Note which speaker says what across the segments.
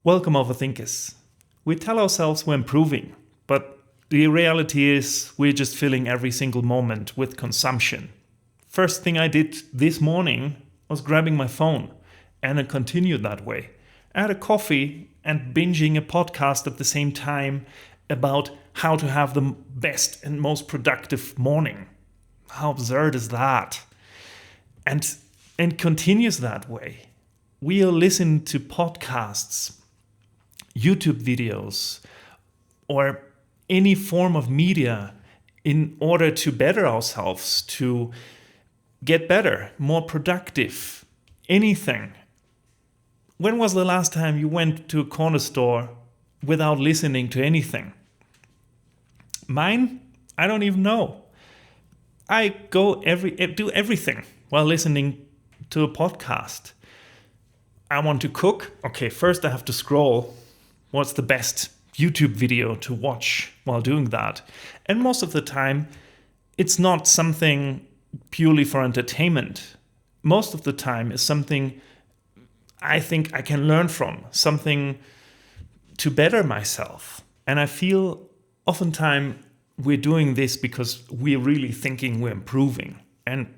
Speaker 1: Welcome, overthinkers. We tell ourselves we're improving, but the reality is we're just filling every single moment with consumption. First thing I did this morning was grabbing my phone, and it continued that way. I had a coffee and binging a podcast at the same time about how to have the best and most productive morning. How absurd is that? And continues that way. We'll listen to podcasts, YouTube videos, or any form of media in order to better ourselves, to get better, more productive, anything. When was the last time you went to a corner store without listening to anything? Mine? I don't even know. I do everything while listening to a podcast. I want to cook. Okay, first I have to scroll. What's the best YouTube video to watch while doing that? And most of the time, it's not something purely for entertainment. Most of the time is something I think I can learn from, something to better myself. And I feel oftentimes we're doing this because we're really thinking we're improving. And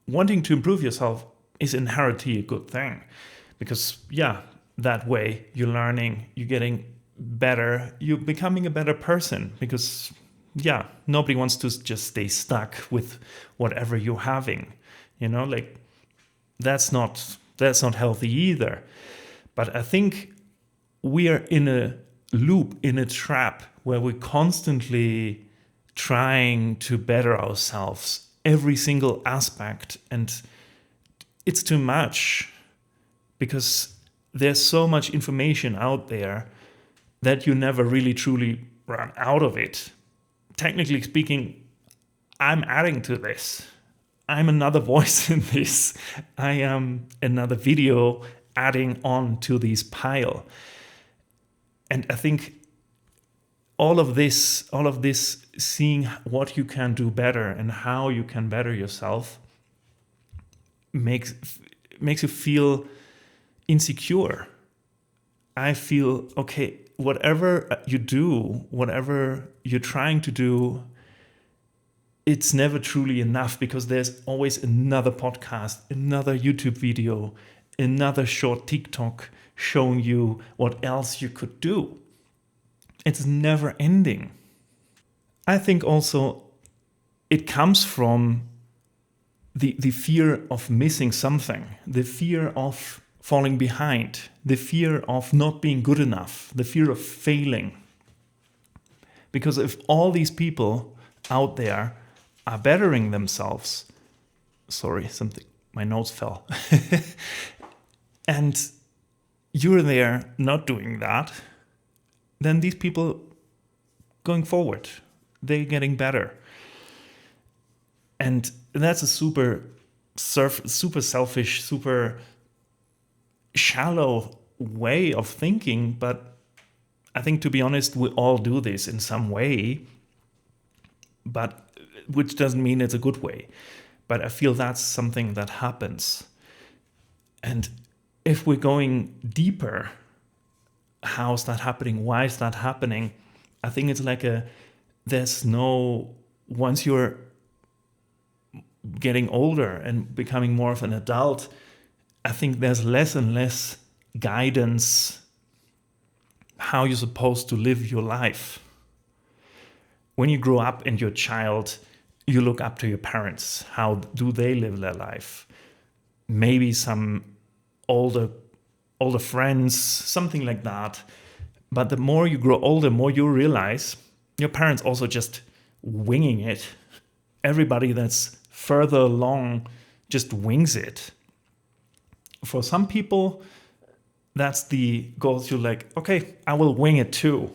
Speaker 1: wanting to improve yourself is inherently a good thing. Because, that way you're learning, you're getting better, you're becoming a better person. Because, nobody wants to just stay stuck with whatever you're having. That's not healthy either. But I think we are in a loop, in a trap where we're constantly trying to better ourselves, every single aspect, and it's too much because there's so much information out there that you never really truly run out of it. Technically speaking, I'm adding to this. I'm another voice in this. I am another video adding on to this pile. And I think all of this, seeing what you can do better and how you can better yourself makes you feel insecure. I feel, okay, whatever you do, whatever you're trying to do, it's never truly enough because there's always another podcast, another YouTube video, another short TikTok showing you what else you could do. It's never ending. I think also it comes from the fear of missing something, the fear of falling behind, the fear of not being good enough, the fear of failing. Because if all these people out there are bettering themselves, my nose fell, and you're there not doing that, then these people going forward, they're getting better. And that's a super selfish, super shallow way of thinking, but I think, to be honest, we all do this in some way, but which doesn't mean it's a good way. But I feel that's something that happens. And if we're going deeper, how's that happening? Why is that happening? I think it's like once you're getting older and becoming more of an adult, I think there's less and less guidance how you're supposed to live your life. When you grow up and you're a child, you look up to your parents. How do they live their life? Maybe some older friends, something like that. But the more you grow older, the more you realize your parents also just winging it. Everybody that's further along just wings it. For some people, that's the goal. You're like, okay, I will wing it too.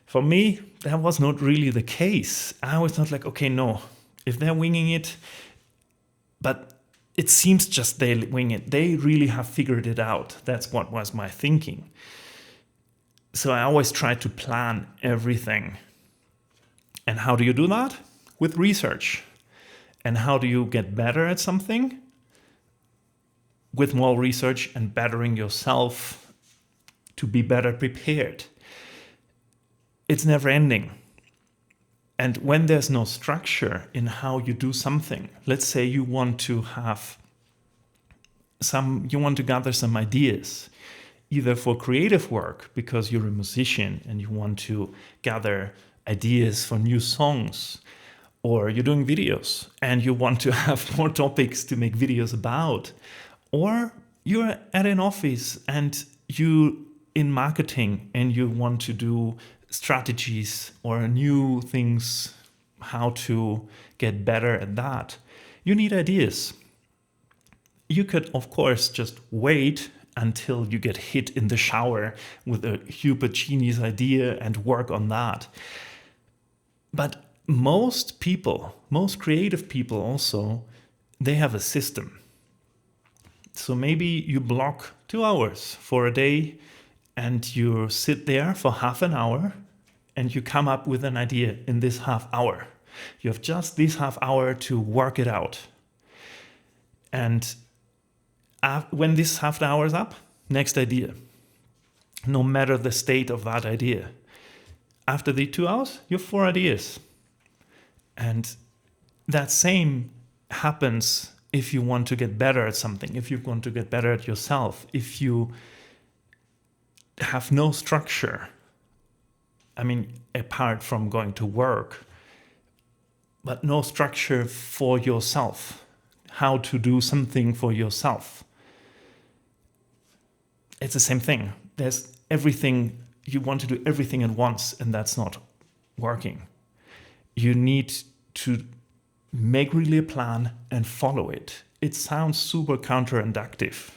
Speaker 1: For me, that was not really the case. I was not like, okay, no, if they're winging it, but it seems just they wing it. They really have figured it out. That's what was my thinking. So I always try to plan everything. And how do you do that? With research. And how do you get better at something? With more research and bettering yourself to be better prepared. It's never ending. And when there's no structure in how you do something, let's say you want to gather some ideas, either for creative work, because you're a musician and you want to gather ideas for new songs, or you're doing videos and you want to have more topics to make videos about, or you're at an office and you in marketing and you want to do strategies or new things, how to get better at that. You need ideas. You could, of course, just wait until you get hit in the shower with a super genius idea and work on that. But most people, most creative people also, they have a system. So maybe you block 2 hours for a day and you sit there for half an hour and you come up with an idea in this half hour. You have just this half hour to work it out. And when this half hour is up, next idea. No matter the state of that idea. After the 2 hours, you have 4 ideas. And that same happens if you want to get better at something, if you want to get better at yourself, if you have no structure. I mean, apart from going to work, but no structure for yourself, how to do something for yourself. It's the same thing. There's everything, you want to do everything at once, and that's not working. You need to make really a plan and follow it. It sounds super counterintuitive,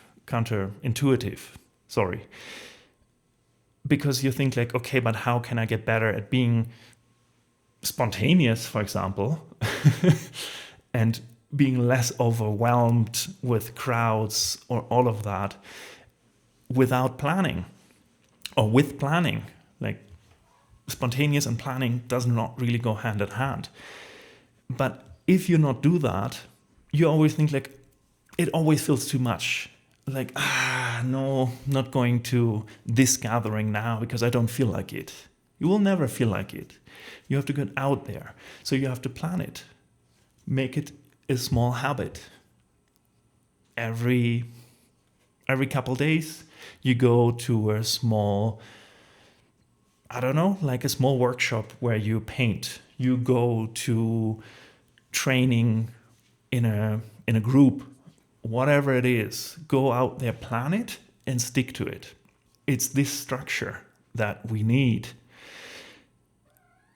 Speaker 1: because you think like, okay, but how can I get better at being spontaneous, for example, and being less overwhelmed with crowds or all of that without planning or with planning? Like, spontaneous and planning does not really go hand in hand. But if you not do that, you always think like, it always feels too much. Like, no, not going to this gathering now because I don't feel like it. You will never feel like it. You have to get out there. So you have to plan it. Make it a small habit. Every couple days, you go to a small, like a small workshop where you paint. You go to training in a group. Whatever it is, go out there, plan it, and stick to it. It's this structure that we need.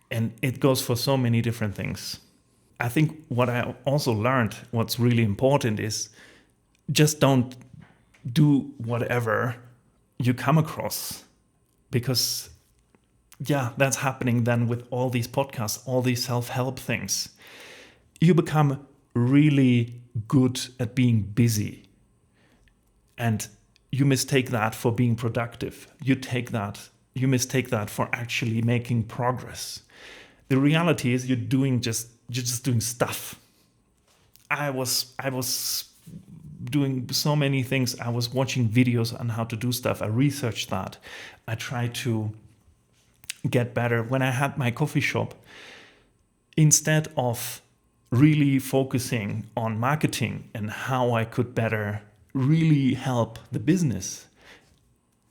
Speaker 1: And it goes for so many different things. I think what I also learned, what's really important is just don't do whatever you come across. Because, that's happening then with all these podcasts, all these self-help things. You become really good at being busy, and you mistake that for being productive. You mistake that for actually making progress. The reality is you're just doing stuff. I was doing so many things. I was watching videos on how to do stuff. I researched that. I tried to get better. When I had my coffee shop, instead of really focusing on marketing and how I could better really help the business,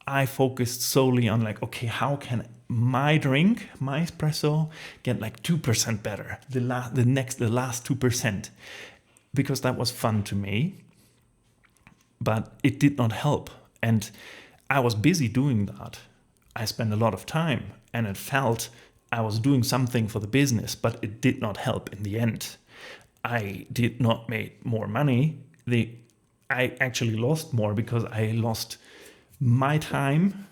Speaker 1: I focused solely on like, okay, how can my drink, my espresso, get like 2% better, the last 2%, because that was fun to me, but it did not help. And I was busy doing that. I spent a lot of time and it felt I was doing something for the business, but it did not help in the end. I did not make more money. I actually lost more because I lost my time,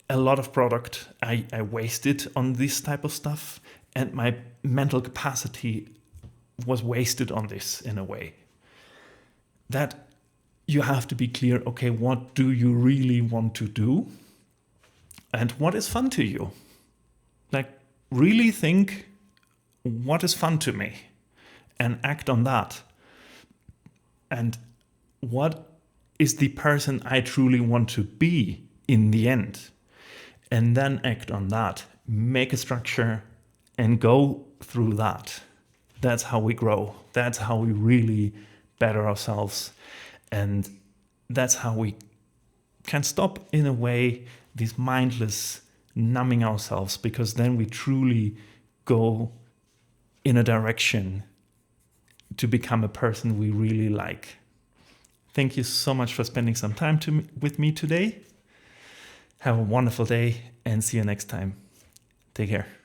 Speaker 1: a lot of product I wasted on this type of stuff, and my mental capacity was wasted on this in a way. That you have to be clear, okay, what do you really want to do? And what is fun to you? Like, really think, what is fun to me? And act on that. And what is the person I truly want to be in the end. And then act on that. Make a structure and go through that. That's how we grow. That's how we really better ourselves. And that's how we can stop, in a way, this mindless numbing ourselves, because then we truly go in a direction to become a person we really like. Thank you so much for spending some time with me today. Have a wonderful day and see you next time. Take care.